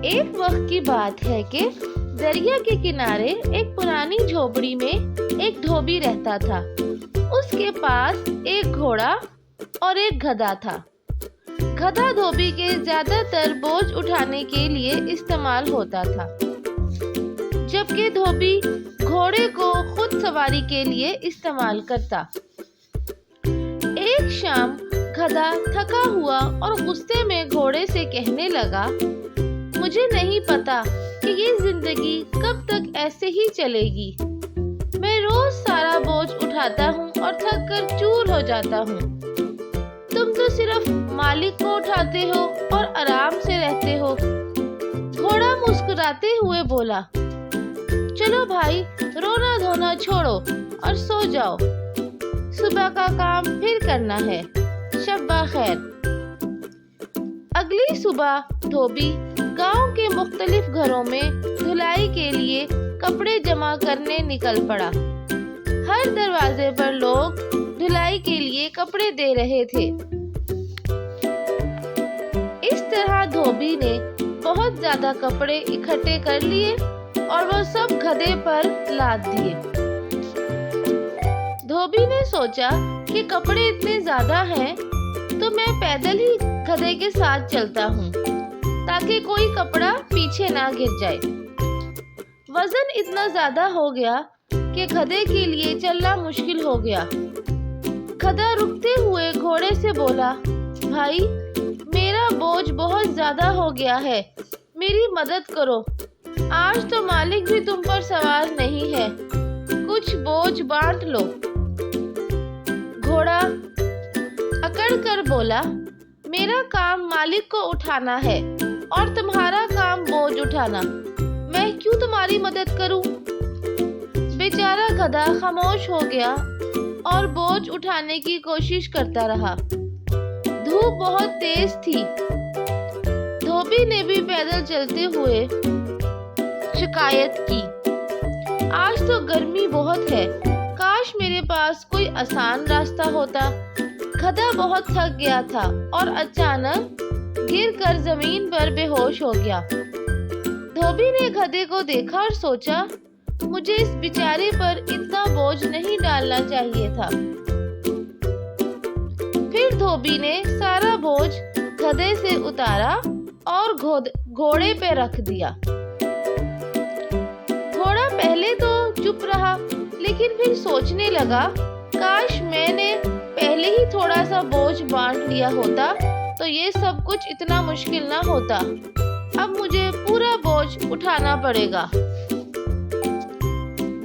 ایک وقت کی بات ہے کہ دریا کے کنارے ایک پرانی جھوپڑی میں ایک دھوبی رہتا تھا۔ اس کے پاس ایک گھوڑا اور ایک گدھا تھا۔ گدھا دھوبی کے زیادہ تر بوجھ اٹھانے کے لیے استعمال ہوتا تھا، جبکہ دھوبی گھوڑے کو خود سواری کے لیے استعمال کرتا۔ ایک شام گدھا تھکا ہوا اور غصے میں گھوڑے سے کہنے لگا، مجھے نہیں پتا کہ یہ زندگی کب تک ایسے ہی چلے گی۔ میں روز سارا بوجھ اٹھاتا ہوں اور تھک کر چور ہو جاتا ہوں۔ تم تو صرف مالک کو اٹھاتے ہو اور آرام سے رہتے ہو۔ گھوڑا مسکراتے ہوئے بولا، چلو بھائی، رونا دھونا چھوڑو اور سو جاؤ، صبح کا کام پھر کرنا ہے، شب بخیر۔ اگلی صبح دھوبی گاؤں کے مختلف گھروں میں دھلائی کے لیے کپڑے جمع کرنے نکل پڑا۔ ہر دروازے پر لوگ دھلائی کے لیے کپڑے دے رہے تھے۔ اس طرح دھوبی نے بہت زیادہ کپڑے اکٹھے کر لیے اور وہ سب گدھے پر لاد دیے۔ دھوبی نے سوچا کہ کپڑے اتنے زیادہ ہیں تو میں پیدل ہی گدھے کے ساتھ چلتا ہوں تاکہ کوئی کپڑا پیچھے نہ گر جائے۔ وزن اتنا زیادہ ہو گیا کہ گدھے کے لیے چلنا مشکل ہو گیا۔ گدھا رکتے ہوئے گھوڑے سے بولا، بھائی، میرا بوجھ بہت زیادہ ہو گیا ہے، میری مدد کرو۔ آج تو مالک بھی تم پر سوار نہیں ہے، کچھ بوجھ بانٹ لو۔ گھوڑا اکڑ کر بولا، میرا کام مالک کو اٹھانا ہے اور تمہارا کام بوجھ اٹھانا، میں کیوں تمہاری مدد کروں؟ بیچارہ گدھا خاموش ہو گیا اور بوجھ اٹھانے کی کوشش کرتا رہا۔ دھوپ بہت تیز تھی۔ دھوبی نے بھی پیدل چلتے ہوئے شکایت کی، آج تو گرمی بہت ہے، کاش میرے پاس کوئی آسان راستہ ہوتا۔ گدھا بہت تھک گیا تھا اور اچانک گر کر زمین پر بے ہوش ہو گیا۔ دھوبی نے گدھے کو دیکھا اور سوچا، مجھے اس بیچارے پر اتنا بوجھ نہیں ڈالنا چاہیے تھا۔ پھر دھوبی نے سارا بوجھ گدھے سے اتارا اور گھوڑے پہ رکھ دیا۔ گھوڑا پہلے تو چپ رہا، لیکن پھر سوچنے لگا، کاش میں نے پہلے ہی تھوڑا سا بوجھ بانٹ لیا ہوتا تو یہ سب کچھ اتنا مشکل نہ ہوتا۔ اب مجھے پورا بوجھ اٹھانا پڑے گا۔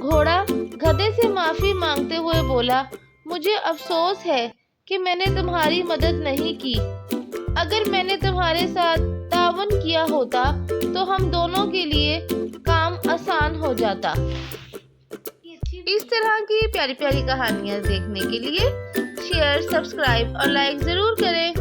گھوڑا گدھے سے معافی مانگتے ہوئے بولا، مجھے افسوس ہے کہ میں نے تمہاری مدد نہیں کی۔ اگر میں نے تمہارے ساتھ تعاون کیا ہوتا تو ہم دونوں کے لیے کام آسان ہو جاتا۔ اس طرح کی پیاری پیاری کہانیاں دیکھنے کے لیے شیئر، سبسکرائب اور لائک ضرور کریں۔